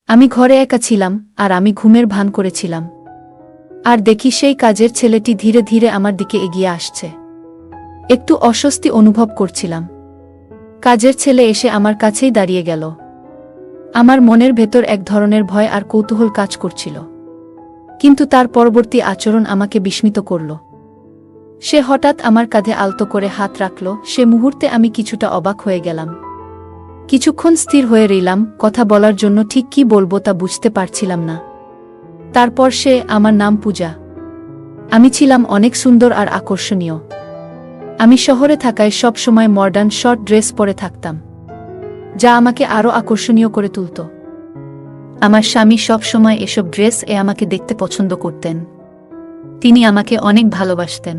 আমি ঘরে একা ছিলাম আর আমি ঘুমের ভান করেছিলাম। আর দেখি সেই কাজের ছেলেটি ধীরে ধীরে আমার দিকে এগিয়ে আসছে। একটু অস্বস্তি অনুভব করছিলাম। কাজের ছেলে এসে আমার কাছেই দাঁড়িয়ে গেল। আমার মনের ভেতর এক ধরনের ভয় আর কৌতূহল কাজ করছিল। কিন্তু তার পরবর্তী আচরণ আমাকে বিস্মিত করল। সে হঠাৎ আমার কাঁধে আলতো করে হাত রাখল। সে মুহূর্তে আমি কিছুটা অবাক হয়ে গেলাম। কিছুক্ষণ স্থির হয়ে রইলাম, কথা বলার জন্য ঠিক কি বলবো তা বুঝতে পারছিলাম না। তারপর সে, আমার নাম পূজা। আমি ছিলাম অনেক সুন্দর আর আকর্ষণীয়। আমি শহরে থাকায় সব সময় মডার্ন শর্ট ড্রেস পরে থাকতাম, যা আমাকে আরও আকর্ষণীয় করে তুলত। আমার স্বামী সব সময় এসব ড্রেস আমাকে দেখতে পছন্দ করতেন। তিনি আমাকে অনেক ভালোবাসতেন।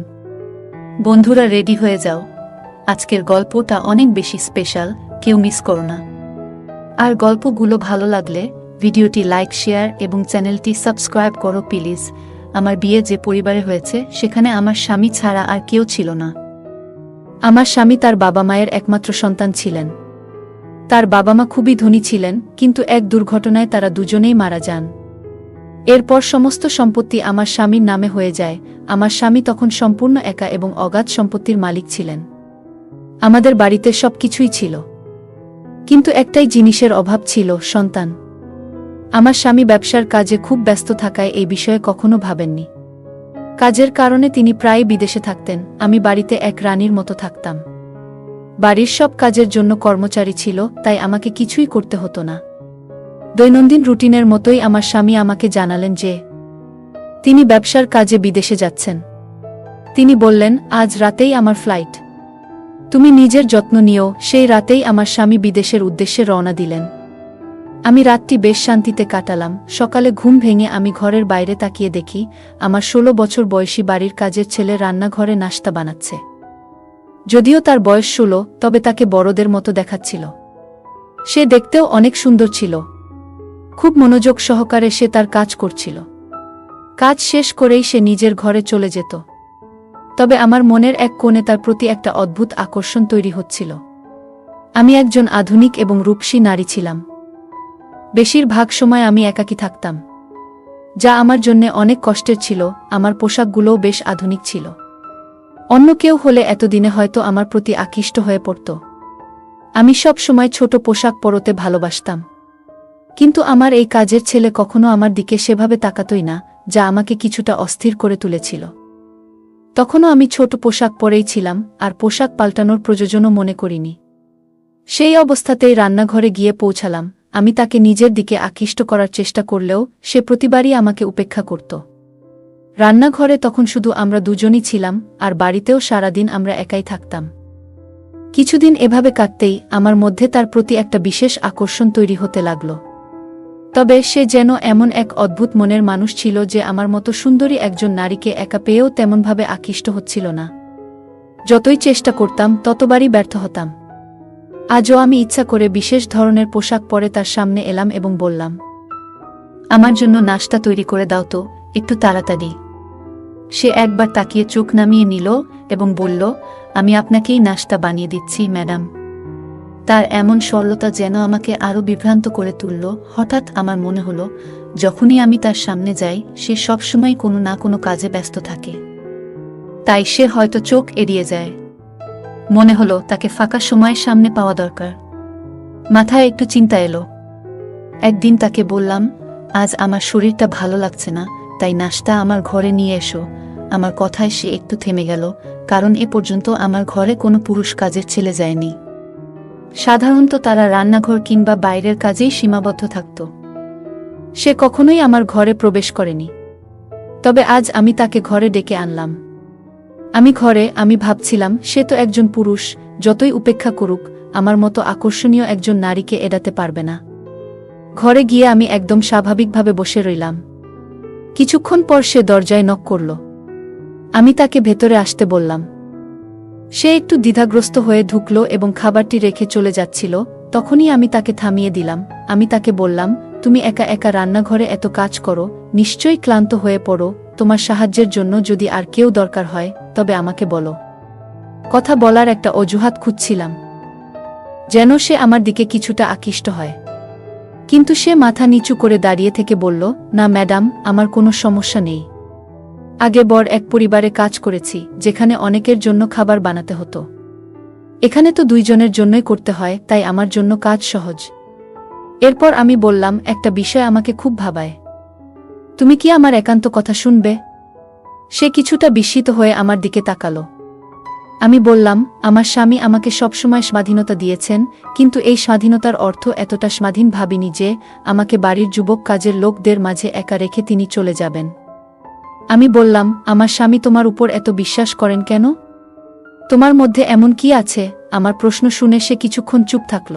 বন্ধুরা, রেডি হয়ে যাও, আজকের গল্পটা অনেক বেশি স্পেশাল, কেউ মিস করো না। আর গল্পগুলো ভালো লাগলে ভিডিওটি লাইক, শেয়ার এবং চ্যানেলটি সাবস্ক্রাইব করো প্লিজ। আমার বিয়ে যে পরিবারে হয়েছে সেখানে আমার স্বামী ছাড়া আর কেউ ছিল না। আমার স্বামী তার বাবা মায়ের একমাত্র সন্তান ছিলেন। তার বাবা মা খুবই ধনী ছিলেন, কিন্তু এক দুর্ঘটনায় তারা দুজনেই মারা যান। এরপর সমস্ত সম্পত্তি আমার স্বামীর নামে হয়ে যায়। আমার স্বামী তখন সম্পূর্ণ একা এবং অগাধ সম্পত্তির মালিক ছিলেন। আমাদের বাড়িতে সবকিছুই ছিল, কিন্তু একটাই জিনিসের অভাব ছিল, সন্তান। আমার স্বামী ব্যবসার কাজে খুব ব্যস্ত থাকায় এই বিষয়ে কখনো ভাবেননি। কাজের কারণে তিনি প্রায় বিদেশে থাকতেন। আমি বাড়িতে এক রানীর মতো থাকতাম। বাড়ির সব কাজের জন্য কর্মচারী ছিল, তাই আমাকে কিছুই করতে হতো না। দৈনন্দিন রুটিনের মতোই আমার স্বামী আমাকে জানালেন যে তিনি ব্যবসার কাজে বিদেশে যাচ্ছেন। তিনি বললেন, আজ রাতেই আমার ফ্লাইট, তুমি নিজের যত্ন নিও। সেই রাতেই আমার স্বামী বিদেশের উদ্দেশ্যে রওনা দিলেন। আমি রাতটি বেশ শান্তিতে কাটালাম। সকালে ঘুম ভেঙে আমি ঘরের বাইরে তাকিয়ে দেখি আমার 16 বছর বয়সী বাড়ির কাজের ছেলে রান্নাঘরে নাশতা বানাচ্ছে। যদিও তার বয়স 16, তবে তাকে বড়দের মতো দেখাচ্ছিল। সে দেখতেও অনেক সুন্দর ছিল। খুব মনোযোগ সহকারে সে তার কাজ করছিল। কাজ শেষ করেই সে নিজের ঘরে চলে যেত। তবে আমার মনের এক কোণে তার প্রতি একটা অদ্ভুত আকর্ষণ তৈরি হচ্ছিল। আমি একজন আধুনিক এবং রূপসী নারী ছিলাম। বেশিরভাগ সময় আমি একাকী থাকতাম, যা আমার জন্য অনেক কষ্টের ছিল। আমার পোশাকগুলোও বেশ আধুনিক ছিল। অন্য কেউ হলে এতদিনে হয়তো আমার প্রতি আকৃষ্ট হয়ে পড়ত। আমি সব সময় ছোট পোশাক পরতে ভালোবাসতাম, কিন্তু আমার এই কাজের ছেলে কখনো আমার দিকে সেভাবে তাকাতই না, যা আমাকে কিছুটা অস্থির করে তুলেছিল। তখনও আমি ছোট পোশাক পরেই ছিলাম, আর পোশাক পাল্টানোর প্রয়োজনও মনে করিনি। সেই অবস্থাতেই রান্নাঘরে গিয়ে পৌঁছালাম। আমি তাকে নিজের দিকে আকৃষ্ট করার চেষ্টা করলেও সে প্রতিবারই আমাকে উপেক্ষা করত। রান্নাঘরে তখন শুধু আমরা দুজনই ছিলাম, আর বাড়িতেও সারাদিন আমরা একাই থাকতাম। কিছুদিন এভাবে কাটতেই আমার মধ্যে তার প্রতি একটা বিশেষ আকর্ষণ তৈরি হতে লাগল। তবে সে যেন এমন এক অদ্ভুত মনের মানুষ ছিল যে আমার মতো সুন্দরী একজন নারীকে একা পেয়েও তেমনভাবে আকৃষ্ট হচ্ছিল না। যতই চেষ্টা করতাম ততবারই ব্যর্থ হতাম। আজও আমি ইচ্ছা করে বিশেষ ধরনের পোশাক পরে তার সামনে এলাম এবং বললাম, আমার জন্য নাশতা তৈরি করে দাও তো, একটু তাড়াতাড়ি। সে একবার তাকিয়ে চোখ নামিয়ে নিল এবং বলল, আমি আপনাকেই নাশতা বানিয়ে দিচ্ছি ম্যাডাম। তার এমন সরলতা যেন আমাকে আরও বিভ্রান্ত করে তুলল। হঠাৎ আমার মনে হলো, যখনই আমি তার সামনে যাই সে সবসময় কোনো না কোনো কাজে ব্যস্ত থাকে, তাই সে হয়তো চোখ এড়িয়ে যায়। মনে হলো তাকে ফাঁকা সময়ের সামনে পাওয়া দরকার। মাথায় একটু চিন্তা এলো। একদিন তাকে বললাম, আজ আমার শরীরটা ভালো লাগছে না, তাই নাশতা আমার ঘরে নিয়ে এসো। আমার কথায় সে একটু থেমে গেল, কারণ এ পর্যন্ত আমার ঘরে কোনো পুরুষ কাজের ছেলে যায়নি। সাধারণত তারা রান্নাঘর কিংবা বাইরের কাজেই সীমাবদ্ধ থাকত। সে কখনোই আমার ঘরে প্রবেশ করেনি। তবে আজ আমি তাকে ঘরে ডেকে আনলাম। আমি ভাবছিলাম, সে তো একজন পুরুষ, যতই উপেক্ষা করুক আমার মতো আকর্ষণীয় একজন নারীকে এড়াতে পারবে না। ঘরে গিয়ে আমি একদম স্বাভাবিকভাবে বসে রইলাম। কিছুক্ষণ পর সে দরজায় নক করল। আমি তাকে ভেতরে আসতে বললাম। সে একটু দ্বিধাগ্রস্ত হয়ে ঢুকল এবং খাবারটি রেখে চলে যাচ্ছিল। তখনই আমি তাকে থামিয়ে দিলাম। আমি তাকে বললাম, তুমি একা একা রান্নাঘরে এত কাজ করো, নিশ্চয়ই ক্লান্ত হয়ে পড়ো। তোমার সাহায্যের জন্য যদি আর কেউ দরকার হয় তবে আমাকে বলো। কথা বলার একটা অজুহাত খুঁজছিলাম, যেন সে আমার দিকে কিছুটা আকৃষ্ট হয়। কিন্তু সে মাথা নিচু করে দাঁড়িয়ে থেকে বলল, না ম্যাডাম, আমার কোনো সমস্যা নেই। আগে বড় এক পরিবারে কাজ করেছি, যেখানে অনেকের জন্য খাবার বানাতে হতো। এখানে তো 2 জনের জন্যই করতে হয়, তাই আমার জন্য কাজ সহজ। এরপর আমি বললাম, একটা বিষয় আমাকে খুব ভাবায়। তুমি কি আমার একান্ত কথা শুনবে? সে কিছুটা বিস্মিত হয়ে আমার দিকে তাকালো। আমি বললাম, আমার স্বামী আমাকে সবসময় স্বাধীনতা দিয়েছেন, কিন্তু এই স্বাধীনতার অর্থ এতটা স্বাধীন ভাবিনি যে আমাকে বাড়ির যুবক কাজের লোকদের মাঝে একা রেখে তিনি চলে যাবেন। আমি বললাম, আমার স্বামী তোমার উপর এত বিশ্বাস করেন কেন? তোমার মধ্যে এমন কি আছে? আমার প্রশ্ন শুনে সে কিছুক্ষণ চুপ থাকল।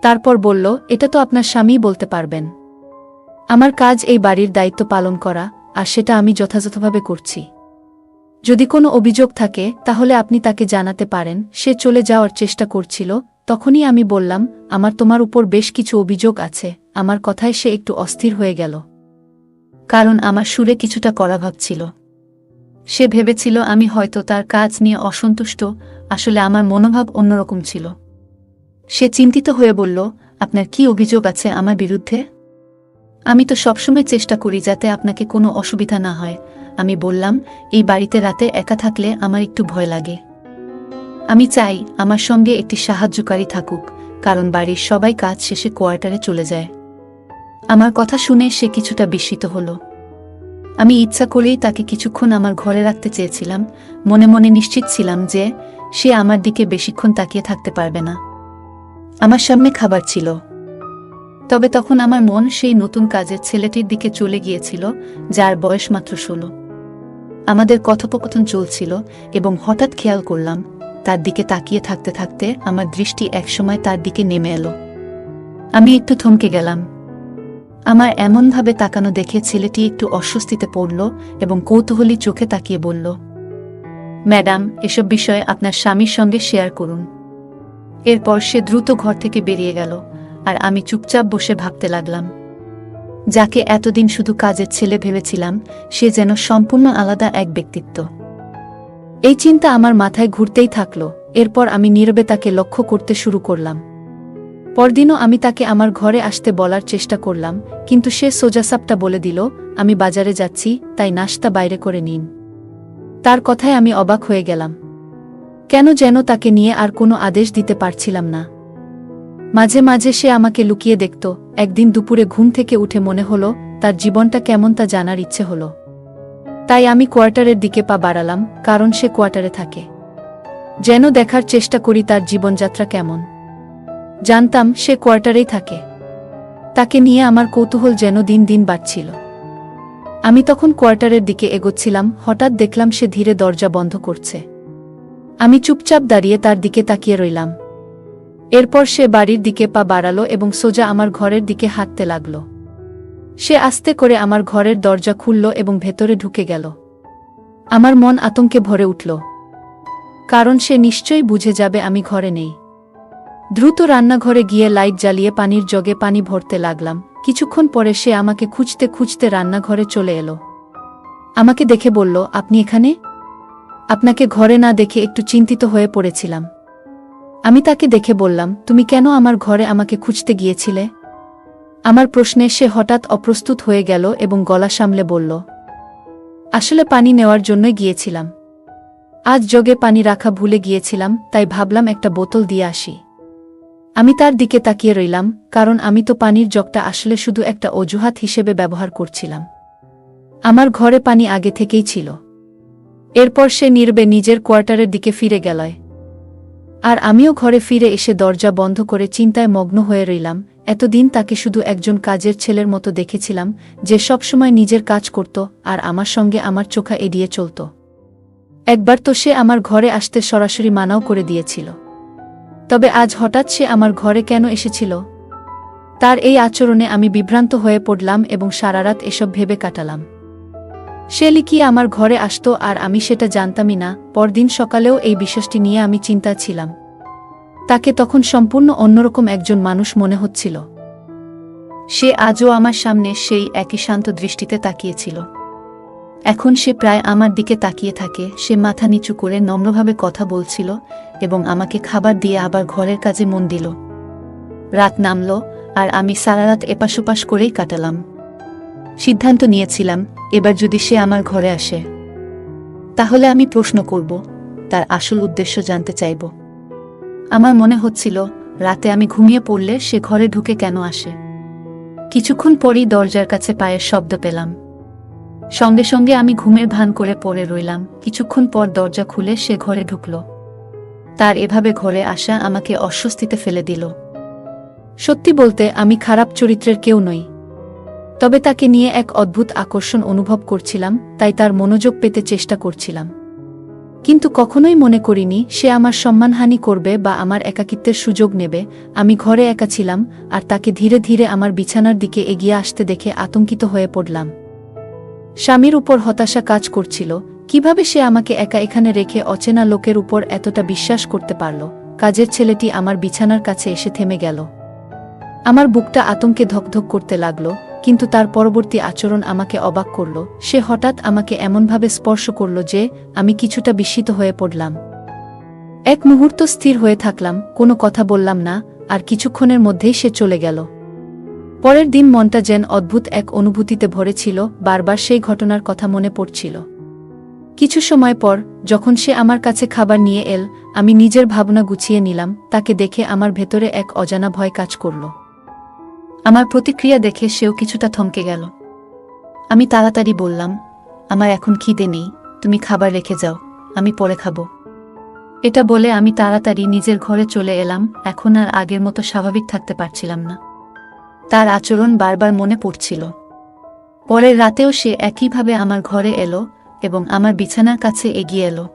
তারপর বলল, এটা তো আপনার স্বামীই বলতে পারবেন। আমার কাজ এই বাড়ির দায়িত্ব পালন করা, আর সেটা আমি যথাযথভাবে করছি। যদি কোনো অভিযোগ থাকে তাহলে আপনি তাকে জানাতে পারেন। সে চলে যাওয়ার চেষ্টা করছিল, তখনই আমি বললাম, আমার তোমার উপর বেশ কিছু অভিযোগ আছে। আমার কথায় সে একটু অস্থির হয়ে গেল, কারণ আমার সুরে কিছুটা কড়াভাব ছিল। সে ভেবেছিল আমি হয়তো তার কাজ নিয়ে অসন্তুষ্ট, আসলে আমার মনোভাব অন্যরকম ছিল। সে চিন্তিত হয়ে বলল, আপনার কি অভিযোগ আছে আমার বিরুদ্ধে? আমি তো সবসময় চেষ্টা করি যাতে আপনাকে কোনো অসুবিধা না হয়। আমি বললাম, এই বাড়িতে রাতে একা থাকলে আমার একটু ভয় লাগে। আমি চাই আমার সঙ্গে একটি সাহায্যকারী থাকুক, কারণ বাড়ির সবাই কাজ শেষে কোয়ার্টারে চলে যায়। আমার কথা শুনে সে কিছুটা বিস্মিত হল। আমি ইচ্ছা করেই তাকে কিছুক্ষণ আমার ঘরে রাখতে চেয়েছিলাম, মনে মনে নিশ্চিত ছিলাম যে সে আমার দিকে বেশিক্ষণ তাকিয়ে থাকতে পারবে না। আমার সামনে খাবার ছিল, তবে তখন আমার মন সেই নতুন কাজের ছেলেটির দিকে চলে গিয়েছিল, যার বয়স মাত্র 16। আমাদের কথোপকথন চলছিল এবং হঠাৎ খেয়াল করলাম, তার দিকে তাকিয়ে থাকতে থাকতে আমার দৃষ্টি একসময় তার দিকে নেমে এলো। আমি একটু থমকে গেলাম। আমার এমনভাবে তাকানো দেখে ছেলেটি একটু অস্বস্তিতে পড়ল এবং কৌতূহলী চোখে তাকিয়ে বলল, ম্যাডাম, এসব বিষয়ে আপনার স্বামীর সঙ্গে শেয়ার করুন। এরপর সে দ্রুত ঘর থেকে বেরিয়ে গেল, আর আমি চুপচাপ বসে ভাবতে লাগলাম, যাকে এতদিন শুধু কাজের ছেলে ভেবেছিলাম, সে যেন সম্পূর্ণ আলাদা এক ব্যক্তিত্ব। এই চিন্তা আমার মাথায় ঘুরতেই থাকল। এরপর আমি নীরবে তাকে লক্ষ্য করতে শুরু করলাম। পরদিনও আমি তাকে আমার ঘরে আসতে বলার চেষ্টা করলাম, কিন্তু সে সোজাসাপটা বলে দিল, আমি বাজারে যাচ্ছি, তাই নাশতা বাইরে করে নিন। তার কথায় আমি অবাক হয়ে গেলাম। কেন যেন তাকে নিয়ে আর কোনো আদেশ দিতে পারছিলাম না। মাঝে মাঝে সে আমাকে লুকিয়ে দেখত। একদিন দুপুরে ঘুম থেকে উঠে মনে হলো তার জীবনটা কেমন তা জানার ইচ্ছে হলো। তাই আমি কোয়ার্টারের দিকে পা বাড়ালাম, কারণ সে কোয়ার্টারে থাকে। যেন দেখার চেষ্টা করি তার জীবনযাত্রা কেমন। জানতাম সে কোয়ার্টারেই থাকে। তাকে নিয়ে আমার কৌতূহল যেন দিন দিন বাড়ছিল। আমি তখন কোয়ার্টারের দিকে এগোচ্ছিলাম, হঠাৎ দেখলাম সে ধীরে দরজা বন্ধ করছে। আমি চুপচাপ দাঁড়িয়ে তার দিকে তাকিয়ে রইলাম। এরপর সে বাড়ির দিকে পা বাড়ালো এবং সোজা আমার ঘরের দিকে হাঁটতে লাগল। সে আস্তে করে আমার ঘরের দরজা খুলল এবং ভেতরে ঢুকে গেল। আমার মন আতঙ্কে ভরে উঠল, কারণ সে নিশ্চয়ই বুঝে যাবে আমি ঘরে নেই। দ্রুত রান্নাঘরে গিয়ে লাইট জ্বালিয়ে পানির জগে পানি ভরতে লাগলাম। কিছুক্ষণ পরে সে আমাকে খুঁজতে খুঁজতে রান্নাঘরে চলে এলো। আমাকে দেখে বলল, আপনি এখানে? আপনাকে ঘরে না দেখে একটু চিন্তিত হয়ে পড়েছিলাম। আমি তাকে দেখে বললাম, তুমি কেন আমার ঘরে আমাকে খুঁজতে গিয়েছিলে? আমার প্রশ্নে সে হঠাৎ অপ্রস্তুত হয়ে গেল এবং গলা সামলে বলল, আসলে পানি নেওয়ার জন্যই গিয়েছিলাম। আজ জগে পানি রাখা ভুলে গিয়েছিলাম, তাই ভাবলাম একটা বোতল দিয়ে আসি। আমি তার দিকে তাকিয়ে রইলাম, কারণ আমি তো পানির জগটা আসলে শুধু একটা অজুহাত হিসেবে ব্যবহার করছিলাম। আমার ঘরে পানি আগে থেকেই ছিল। এরপর সে নীরবে নিজের কোয়ার্টারের দিকে ফিরে গেল, আর আমিও ঘরে ফিরে এসে দরজা বন্ধ করে চিন্তায় মগ্ন হয়ে রইলাম। এতদিন তাকে শুধু একজন কাজের ছেলের মতো দেখেছিলাম, যে সবসময় নিজের কাজ করত আর আমার সঙ্গে আমার চোখা এড়িয়ে চলত। একবার তো সে আমার ঘরে আসতে সরাসরি মানাও করে দিয়েছিল। তবে আজ হঠাৎ সে আমার ঘরে কেন এসেছিল? তার এই আচরণে আমি বিভ্রান্ত হয়ে পড়লাম এবং সারারাত এসব ভেবে কাটালাম। সে লিখিয়ে আমার ঘরে আসত আর আমি সেটা জানতামই না। পরদিন সকালেও এই বিষয়টি নিয়ে আমি চিন্তা ছিলাম। তাকে তখন সম্পূর্ণ অন্যরকম একজন মানুষ মনে হচ্ছিল। সে আজও আমার সামনে সেই একই শান্ত দৃষ্টিতে তাকিয়েছিল। এখন সে প্রায় আমার দিকে তাকিয়ে থাকে। সে মাথা নিচু করে নম্রভাবে কথা বলছিল এবং আমাকে খাবার দিয়ে আবার ঘরের কাজে মন দিল। রাত নামল, আর আমি সারা রাত এপাশ ওপাশ করেই কাটালাম। সিদ্ধান্ত নিয়েছিলাম, এবার যদি সে আমার ঘরে আসে তাহলে আমি প্রশ্ন করব, তার আসল উদ্দেশ্য জানতে চাইব। আমার মনে হচ্ছিল রাতে আমি ঘুমিয়ে পড়লে সে ঘরে ঢুকে কেন আসে। কিছুক্ষণ পরই দরজার কাছে পায়ের শব্দ পেলাম। সঙ্গে সঙ্গে আমি ঘুমের ভান করে পড়ে রইলাম। কিছুক্ষণ পর দরজা খুলে সে ঘরে ঢুকল। তার এভাবে ঘরে আসা আমাকে অস্বস্তিতে ফেলে দিল। সত্যি বলতে আমি খারাপ চরিত্রের কেউ নই, তবে তাকে নিয়ে এক অদ্ভুত আকর্ষণ অনুভব করছিলাম, তাই তার মনোযোগ পেতে চেষ্টা করছিলাম। কিন্তু কখনোই মনে করিনি সে আমার সম্মানহানি করবে বা আমার একাকিত্বের সুযোগ নেবে। আমি ঘরে একা ছিলাম, আর তাকে ধীরে ধীরে আমার বিছানার দিকে এগিয়ে আসতে দেখে আতঙ্কিত হয়ে পড়লাম। স্বামীর উপর হতাশা কাজ করছিল, কিভাবে সে আমাকে একা এখানে রেখে অচেনা লোকের উপর এতটা বিশ্বাস করতে পারল। কাজের ছেলেটি আমার বিছানার কাছে এসে থেমে গেল। আমার বুকটা আতঙ্কে ধকধক করতে লাগল, কিন্তু তার পরবর্তী আচরণ আমাকে অবাক করল। সে হঠাৎ আমাকে এমনভাবে স্পর্শ করল যে আমি কিছুটা বিস্মিত হয়ে পড়লাম। এক মুহূর্ত স্থির হয়ে থাকলাম, কোনো কথা বললাম না, আর কিছুক্ষণের মধ্যেই সে চলে গেল। পরের দিন মনটা যেন অদ্ভুত এক অনুভূতিতে ভরে ছিল, বারবার সেই ঘটনার কথা মনে পড়ছিল। কিছু সময় পর যখন সে আমার কাছে খাবার নিয়ে এল, আমি নিজের ভাবনা গুছিয়ে নিলাম। তাকে দেখে আমার ভেতরে এক অজানা ভয় কাজ করল। আমার প্রতিক্রিয়া দেখে সেও কিছুটা থমকে গেল। আমি তাড়াতাড়ি বললাম, আমার এখন খিদে নেই, তুমি খাবার রেখে যাও, আমি পরে খাবো। এটা বলে আমি তাড়াতাড়ি নিজের ঘরে চলে এলাম। এখন আর আগের মতো স্বাভাবিক থাকতে পারছিলাম না। তার আচরণ বারবার মনে পড়ছিল। পরের রাতেও সে একইভাবে আমার ঘরে এলো এবং আমার বিছানার কাছে এগিয়ে এলো।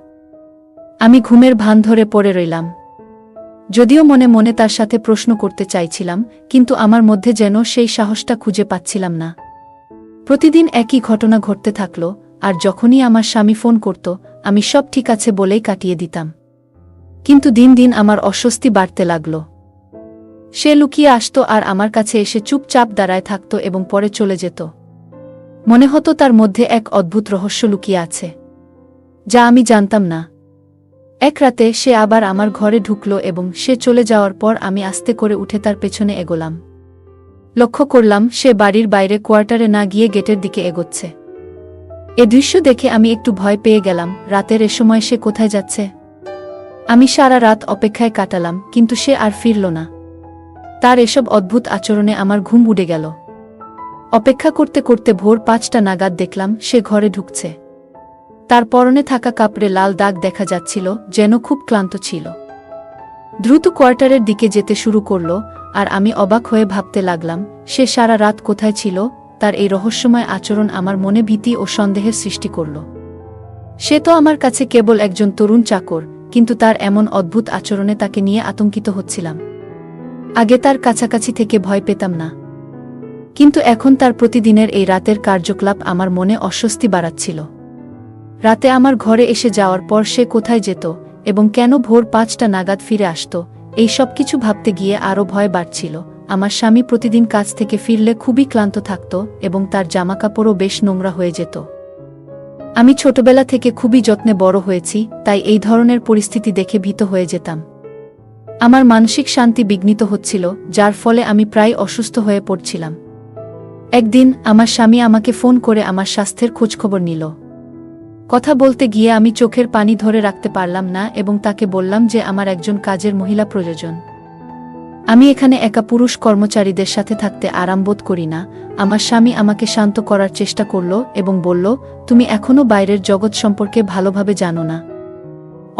আমি ঘুমের ভান ধরে পড়ে রইলাম, যদিও মনে মনে তার সাথে প্রশ্ন করতে চাইছিলাম, কিন্তু আমার মধ্যে যেন সেই সাহসটা খুঁজে পাচ্ছিলাম না। প্রতিদিন একই ঘটনা ঘটতে থাকল, আর যখনই আমার স্বামী ফোন করত আমি সব ঠিক আছে বলেই কাটিয়ে দিতাম। কিন্তু দিন দিন আমার অস্বস্তি বাড়তে লাগল। সে লুকিয়ে আসত আর আমার কাছে এসে চুপচাপ দাঁড়ায় থাকত এবং পরে চলে যেত। মনে হতো তার মধ্যে এক অদ্ভুত রহস্য লুকিয়ে আছে, যা আমি জানতাম না। এক রাতে সে আবার আমার ঘরে ঢুকল এবং সে চলে যাওয়ার পর আমি আস্তে করে উঠে তার পেছনে এগোলাম। লক্ষ্য করলাম সে বাড়ির বাইরে কোয়ার্টারে না গিয়ে গেটের দিকে এগোচ্ছে। এ দৃশ্য দেখে আমি একটু ভয় পেয়ে গেলাম। রাতের এ সময় সে কোথায় যাচ্ছে? আমি সারা রাত অপেক্ষায় কাটালাম, কিন্তু সে আর ফিরল না। তার এসব অদ্ভুত আচরণে আমার ঘুম উড়ে গেল। অপেক্ষা করতে করতে ভোর 5টা নাগাদ দেখলাম সে ঘরে ঢুকছে। তার পরনে থাকা কাপড়ে লাল দাগ দেখা যাচ্ছিল, যেন খুব ক্লান্ত ছিল। দ্রুত কোয়ার্টারের দিকে যেতে শুরু করল, আর আমি অবাক হয়ে ভাবতে লাগলাম সে সারা রাত কোথায় ছিল। তার এই রহস্যময় আচরণ আমার মনে ভীতি ও সন্দেহের সৃষ্টি করল। সে তো আমার কাছে কেবল একজন তরুণ চাকর, কিন্তু তার এমন অদ্ভুত আচরণে তাকে নিয়ে আতঙ্কিত হচ্ছিলাম। আগে তার কাছাকাছি থেকে ভয় পেতাম না, কিন্তু এখন তার প্রতিদিনের এই রাতের কার্যকলাপ আমার মনে অস্বস্তি বাড়াচ্ছিল। রাতে আমার ঘরে এসে যাওয়ার পর সে কোথায় যেত এবং কেন ভোর 5টা নাগাদ ফিরে আসত, এই সব কিছু ভাবতে গিয়ে আরও ভয় বাড়ছিল। আমার স্বামী প্রতিদিন কাজ থেকে ফিরলে খুবই ক্লান্ত থাকত এবং তার জামাকাপড়ও বেশ নোংরা হয়ে যেত। আমি ছোটবেলা থেকে খুবই যত্নে বড় হয়েছি, তাই এই ধরনের পরিস্থিতি দেখে ভীত হয়ে যেতাম। আমার মানসিক শান্তি বিঘ্নিত হচ্ছিল, যার ফলে আমি প্রায় অসুস্থ হয়ে পড়ছিলাম। একদিন আমার স্বামী আমাকে ফোন করে আমার স্বাস্থ্যের খোঁজখবর নিল। কথা বলতে গিয়ে আমি চোখের পানি ধরে রাখতে পারলাম না এবং তাকে বললাম যে আমার একজন কাজের মহিলা প্রয়োজন। আমি এখানে একা পুরুষ কর্মচারীদের সাথে থাকতে আরামবোধ করি না। আমার স্বামী আমাকে শান্ত করার চেষ্টা করল এবং বলল, তুমি এখনও বাইরের জগৎ সম্পর্কে ভালোভাবে জানো না।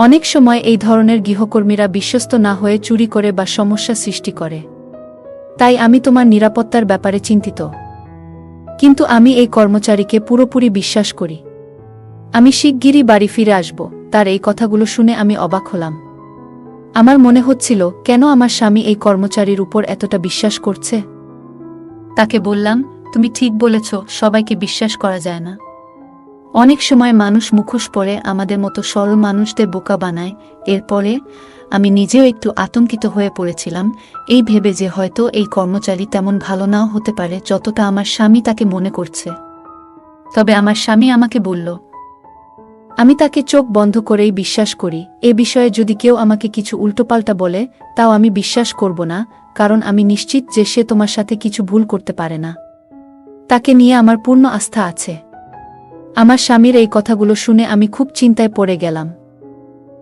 অনেক সময় এই ধরনের গৃহকর্মীরা বিশ্বস্ত না হয়ে চুরি করে বা সমস্যা সৃষ্টি করে। তাই আমি তোমার নিরাপত্তার ব্যাপারে চিন্তিত। কিন্তু আমি এই কর্মচারীকে পুরোপুরি বিশ্বাস করি। আমি শিগগিরই বাড়ি ফিরে আসব। তার এই কথাগুলো শুনে আমি অবাক হলাম। আমার মনে হচ্ছিল, কেন আমার স্বামী এই কর্মচারীর উপর এতটা বিশ্বাস করছে। তাকে বললাম, তুমি ঠিক বলেছ, সবাইকে বিশ্বাস করা যায় না। অনেক সময় মানুষ মুখোশ পরে আমাদের মতো সরল মানুষদের বোকা বানায়। এরপরে আমি নিজেও একটু আতঙ্কিত হয়ে পড়েছিলাম, এই ভেবে যে হয়তো এই কর্মচারী তেমন ভালো নাও হতে পারে যতটা আমার স্বামী তাকে মনে করছে। তবে আমার স্বামী আমাকে বলল, আমি তাকে চোখ বন্ধ করেই বিশ্বাস করি। এ বিষয়ে যদি কেউ আমাকে কিছু উল্টোপাল্টা বলে, তাও আমি বিশ্বাস করব না, কারণ আমি নিশ্চিত যে সে তোমার সাথে কিছু ভুল করতে পারে না। তাকে নিয়ে আমার পূর্ণ আস্থা আছে। আমার স্বামীর এই কথাগুলো শুনে আমি খুব চিন্তায় পড়ে গেলাম।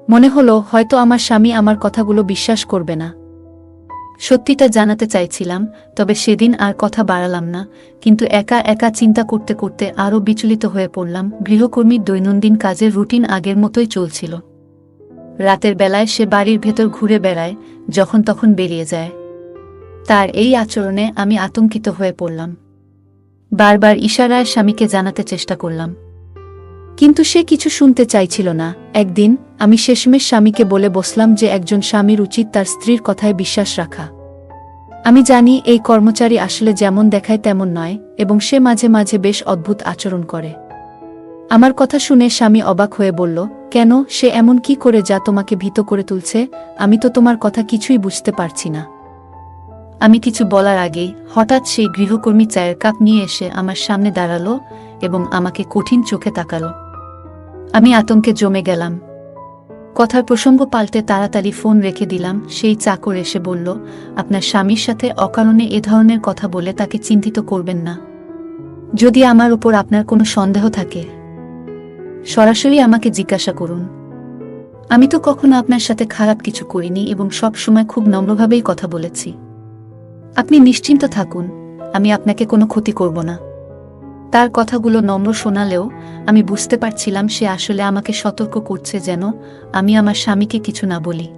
মনে হলো হয়তো আমার স্বামী আমার কথাগুলো বিশ্বাস করবে না। সত্যিটা জানাতে চাইছিলাম, তবে সেদিন আর কথা বাড়ালাম না, কিন্তু একা একা চিন্তা করতে করতে আরও বিচলিত হয়ে পড়লাম। গৃহকর্মীর দৈনন্দিন কাজের রুটিন আগের মতোই চলছিল। রাতের বেলায় সে বাড়ির ভেতর ঘুরে বেড়ায়, যখন তখন বেরিয়ে যায়। তার এই আচরণে আমি আতঙ্কিত হয়ে পড়লাম। বারবার ইশারায় স্বামীকে জানাতে চেষ্টা করলাম, কিন্তু সে কিছু শুনতে চাইছিল না। একদিন আমি শেষমেশ স্বামীকে বলে বসলাম যে একজন স্বামীর উচিত তার স্ত্রীর কথায় বিশ্বাস রাখা। আমি জানি এই কর্মচারী আসলে যেমন দেখায় তেমন নয়, এবং সে মাঝে মাঝে বেশ অদ্ভুত আচরণ করে। আমার কথা শুনে স্বামী অবাক হয়ে বলল, কেন, সে এমন কি করে যা তোমাকে ভীত করে তুলছে? আমি তো তোমার কথা কিছুই বুঝতে পারছি না। আমি কিছু বলার আগেই হঠাৎ সেই গৃহকর্মী চায়ের কাপ নিয়ে এসে আমার সামনে দাঁড়ালো এবং আমাকে কঠিন চোখে তাকালো। আমি আতঙ্কে জমে গেলাম। কথার প্রসঙ্গ পাল্টে তাড়াতাড়ি ফোন রেখে দিলাম। সেই চাকর এসে বলল, আপনার স্বামীর সাথে অকারণে এ ধরনের কথা বলে তাকে চিন্তিত করবেন না। যদি আমার উপর আপনার কোনো সন্দেহ থাকে, সরাসরি আমাকে জিজ্ঞাসা করুন। আমি তো কখনো আপনার সাথে খারাপ কিছু করিনি এবং সব সময় খুব নম্রভাবেই কথা বলেছি। আপনি নিশ্চিন্ত থাকুন, আমি আপনাকে কোনো ক্ষতি করব না। তার কথাগুলো নম্র শোনালেও আমি বুঝতে পারছিলাম সে আসলে আমাকে সতর্ক করছে যেন আমি আমার স্বামীকে কিছু না বলি।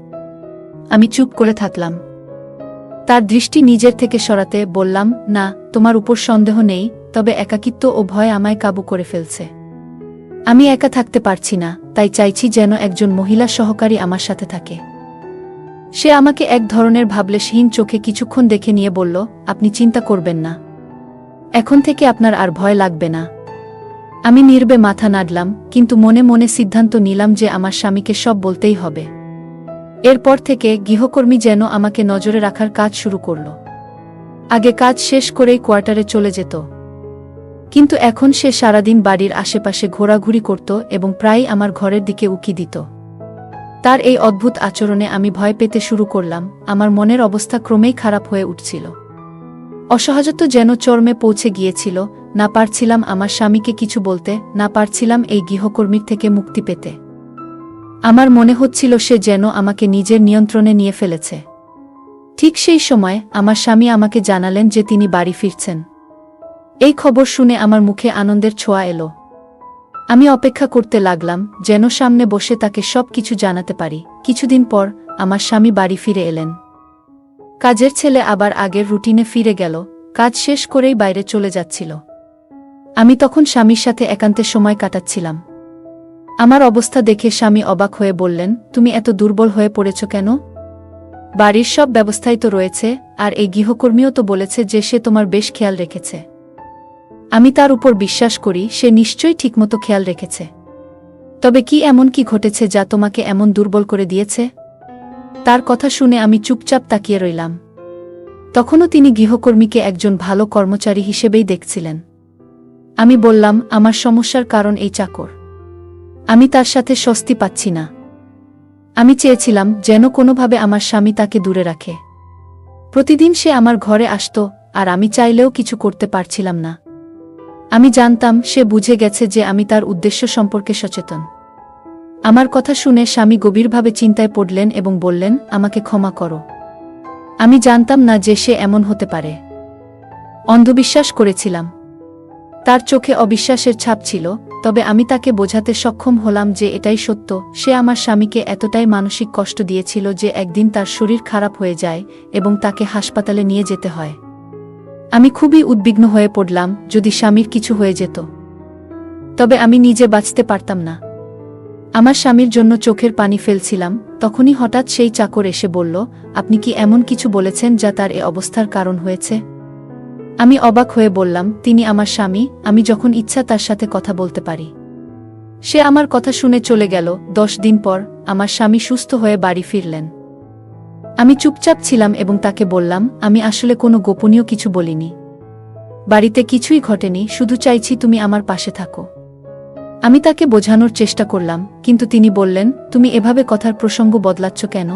আমি চুপ করে থাকলাম। তার দৃষ্টি নিজের থেকে সরাতে বললাম, না, তোমার উপর সন্দেহ নেই, তবে একাকিত্ব ও ভয় আমায় কাবু করে ফেলছে। আমি একা থাকতে পারছি না, তাই চাইছি যেন একজন মহিলা সহকারী আমার সাথে থাকে। সে আমাকে এক ধরনের ভাবলেশহীন চোখে কিছুক্ষণ দেখে নিয়ে বলল, আপনি চিন্তা করবেন না, এখন থেকে আপনার আর ভয় লাগবে না। আমি নীরবে মাথা নাড়লাম, কিন্তু মনে মনে সিদ্ধান্ত নিলাম যে আমার স্বামীকে সব বলতেই হবে। এরপর থেকে গৃহকর্মী যেন আমাকে নজরে রাখার কাজ শুরু করল। আগে কাজ শেষ করেই কোয়ার্টারে চলে যেত, কিন্তু এখন সে সারাদিন বাড়ির আশেপাশে ঘোরাঘুরি করত এবং প্রায়ই আমার ঘরের দিকে উকি দিত। তার এই অদ্ভুত আচরণে আমি ভয় পেতে শুরু করলাম। আমার মনের অবস্থা ক্রমেই খারাপ হয়ে উঠছিল। অসহায়ত্ব যেন চরমে পৌঁছে গিয়েছিল। না পারছিলাম আমার স্বামীকে কিছু বলতে, না পারছিলাম এই গৃহকর্মীর থেকে মুক্তি পেতে। আমার মনে হচ্ছিল সে যেন আমাকে নিজের নিয়ন্ত্রণে নিয়ে ফেলেছে। ঠিক সেই সময় আমার স্বামী আমাকে জানালেন যে তিনি বাড়ি ফিরছেন। এই খবর শুনে আমার মুখে আনন্দের ছোঁয়া এলো। আমি অপেক্ষা করতে লাগলাম যেন সামনে বসে তাকে সব কিছু জানাতে পারি। কিছুদিন পর আমার স্বামী বাড়ি ফিরে এলেন। কাজের ছেলে আবার আগের রুটিনে ফিরে গেল, কাজ শেষ করেই বাইরে চলে যাচ্ছিল। আমি তখন স্বামীর সাথে একান্তে সময় কাটাচ্ছিলাম। আমার অবস্থা দেখে স্বামী অবাক হয়ে বললেন, তুমি এত দুর্বল হয়ে পড়েছ কেন? বাড়ির সব ব্যবস্থাই তো রয়েছে, আর এই গৃহকর্মীও তো বলেছে যে সে তোমার বেশ খেয়াল রেখেছে। আমি তার উপর বিশ্বাস করি, সে নিশ্চয়ই ঠিকমতো খেয়াল রেখেছে। তবে কি এমন কি ঘটেছে যা তোমাকে এমন দুর্বল করে দিয়েছে? তার কথা শুনে আমি চুপচাপ তাকিয়ে রইলাম। তখনও তিনি গৃহকর্মীকে একজন ভালো কর্মচারী হিসেবেই দেখছিলেন। আমি বললাম, আমার সমস্যার কারণ এই চাকর। আমি তার সাথে স্বস্তি পাচ্ছি না। আমি চেয়েছিলাম যেন কোনোভাবে আমার স্বামী তাকে দূরে রাখে। প্রতিদিন সে আমার ঘরে আসত, আর আমি চাইলেও কিছু করতে পারছিলাম না। আমি জানতাম সে বুঝে গেছে যে আমি তার উদ্দেশ্য সম্পর্কে সচেতন। আমার কথা শুনে স্বামী গভীরভাবে চিন্তায় পড়লেন এবং বললেন, আমাকে ক্ষমা করো। আমি জানতাম না যে সে এমন হতে পারে। অন্ধবিশ্বাস করেছিলাম। তার চোখে অবিশ্বাসের ছাপ ছিল, তবে আমি তাকে বোঝাতে সক্ষম হলাম যে এটাই সত্য। সে আমার স্বামীকে এতটাই মানসিক কষ্ট দিয়েছিল যে একদিন তার শরীর খারাপ হয়ে যায় এবং তাকে হাসপাতালে নিয়ে যেতে হয়। আমি খুবই উদ্বিগ্ন হয়ে পড়লাম, যদি স্বামীর কিছু হয়ে যেত, তবে আমি নিজে বাঁচতে পারতাম না। আমার স্বামীর জন্য চোখের পানি ফেলছিলাম, তখনই হঠাৎ সেই চাকর এসে বলল, আপনি কি এমন কিছু বলেছেন যা তার এ অবস্থার কারণ হয়েছে? আমি অবাক হয়ে বললাম, তিনি আমার স্বামী, আমি যখন ইচ্ছা তার সাথে কথা বলতে পারি। সে আমার কথা শুনে চলে গেল। 10 দিন পর আমার স্বামী সুস্থ হয়ে বাড়ি ফিরলেন। আমি চুপচাপ ছিলাম এবং তাকে বললাম, আমি আসলে কোনো গোপনীয় কিছু বলিনি। বাড়িতে কিছুই ঘটেনি, শুধু চাইছি তুমি আমার পাশে থাকো। আমি তাকে বোঝানোর চেষ্টা করলাম, কিন্তু তিনি বললেন, তুমি এভাবে কথার প্রসঙ্গ বদলাচ্ছ কেন?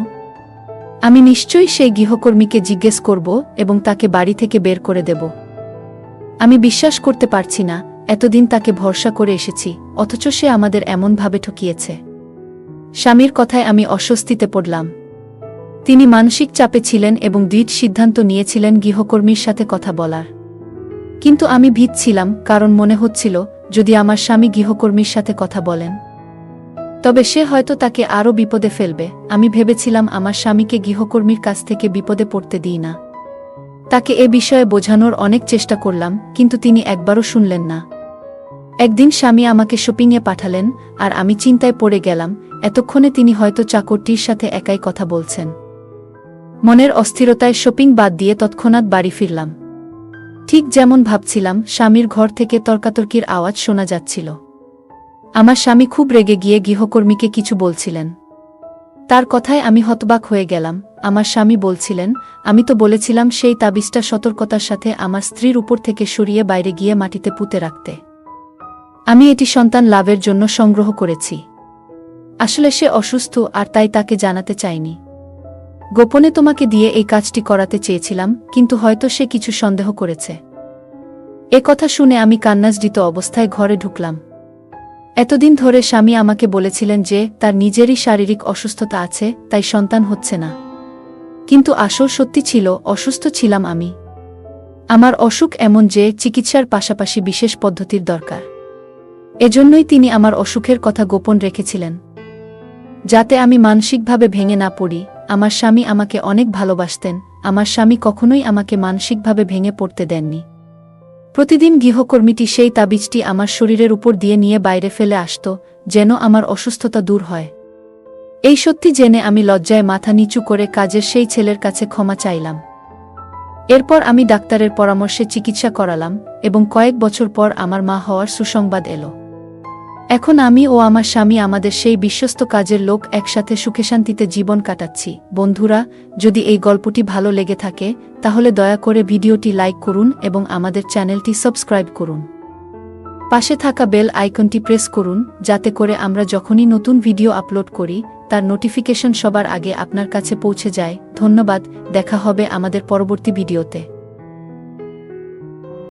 আমি নিশ্চয়ই সেই গৃহকর্মীকে জিজ্ঞেস করব এবং তাকে বাড়ি থেকে বের করে দেব। আমি বিশ্বাস করতে পারছি না, এতদিন তাকে ভরসা করে এসেছি, অথচ সে আমাদের এমনভাবে ঠকিয়েছে। স্বামীর কথায় আমি অস্বস্তিতে পড়লাম। তিনি মানসিক চাপে ছিলেন এবং দৃঢ় সিদ্ধান্ত নিয়েছিলেন গৃহকর্মীর সাথে কথা বলার। কিন্তু আমি ভীত ছিলাম, কারণ মনে হচ্ছিল যদি আমার স্বামী গৃহকর্মীর সাথে কথা বলেন তবে সে হয়তো তাকে আরও বিপদে ফেলবে। আমি ভেবেছিলাম আমার স্বামীকে গৃহকর্মীর কাছ থেকে বিপদে পড়তে দিই না। তাকে এ বিষয়ে বোঝানোর অনেক চেষ্টা করলাম, কিন্তু তিনি একবারও শুনলেন না। একদিন স্বামী আমাকে শপিংয়ে পাঠালেন, আর আমি চিন্তায় পড়ে গেলাম, এতক্ষণে তিনি হয়তো চাকরটির সাথে একাই কথা বলছেন। মনের অস্থিরতায় শপিং বাদ দিয়ে তৎক্ষণাৎ বাড়ি ফিরলাম। ঠিক যেমন ভাবছিলাম, স্বামীর ঘর থেকে তর্কাতর্কির আওয়াজ শোনা যাচ্ছিল। আমার স্বামী খুব রেগে গিয়ে গৃহকর্মীকে কিছু বলছিলেন। তার কথায় আমি হতবাক হয়ে গেলাম। আমার স্বামী বলছিলেন, আমি তো বলেছিলাম সেই তাবিজটা সতর্কতার সাথে আমার স্ত্রীর উপর থেকে সরিয়ে বাইরে গিয়ে মাটিতে পুঁতে রাখতে। আমি এটি সন্তান লাভের জন্য সংগ্রহ করেছি। আসলে সে অসুস্থ, আর তাই তাকে জানাতে চাইনি। গোপনে তোমাকে দিয়ে এই কাজটি করাতে চেয়েছিলাম, কিন্তু হয়তো সে কিছু সন্দেহ করেছে। এ কথা শুনে আমি কান্নাজড়িত অবস্থায় ঘরে ঢুকলাম। এতদিন ধরে স্বামী আমাকে বলেছিলেন যে তার নিজেরই শারীরিক অসুস্থতা আছে, তাই সন্তান হচ্ছে না। কিন্তু আসল সত্যি ছিল, অসুস্থ ছিলাম আমি। আমার অসুখ এমন যে চিকিৎসার পাশাপাশি বিশেষ পদ্ধতির দরকার। এজন্যই তিনি আমার অসুখের কথা গোপন রেখেছিলেন, যাতে আমি মানসিকভাবে ভেঙে না পড়ি। আমার স্বামী আমাকে অনেক ভালোবাসতেন। আমার স্বামী কখনোই আমাকে মানসিকভাবে ভেঙে পড়তে দেননি। প্রতিদিন গৃহকর্মীটি সেই তাবিজটি আমার শরীরের উপর দিয়ে নিয়ে বাইরে ফেলে আসত, যেন আমার অসুস্থতা দূর হয়। এই সত্যি জেনে আমি লজ্জায় মাথা নিচু করে কাজের সেই ছেলের কাছে ক্ষমা চাইলাম। এরপর আমি ডাক্তারের পরামর্শে চিকিৎসা করালাম, এবং কয়েক বছর পর আমার মা হওয়ার সুসংবাদ এলো। এখন আমি ও আমার স্বামী, আমাদের সেই বিশ্বস্ত কাজের লোক, একসাথে সুখে শান্তিতে জীবন কাটাচ্ছি। বন্ধুরা, যদি এই গল্পটি ভালো লেগে থাকে তাহলে দয়া করে ভিডিওটি লাইক করুন এবং আমাদের চ্যানেলটি সাবস্ক্রাইব করুন। পাশে থাকা বেল আইকনটি প্রেস করুন, যাতে করে আমরা যখনই নতুন ভিডিও আপলোড করি তার নোটিফিকেশন সবার আগে আপনার কাছে পৌঁছে যায়। ধন্যবাদ, দেখা হবে আমাদের পরবর্তী ভিডিওতে।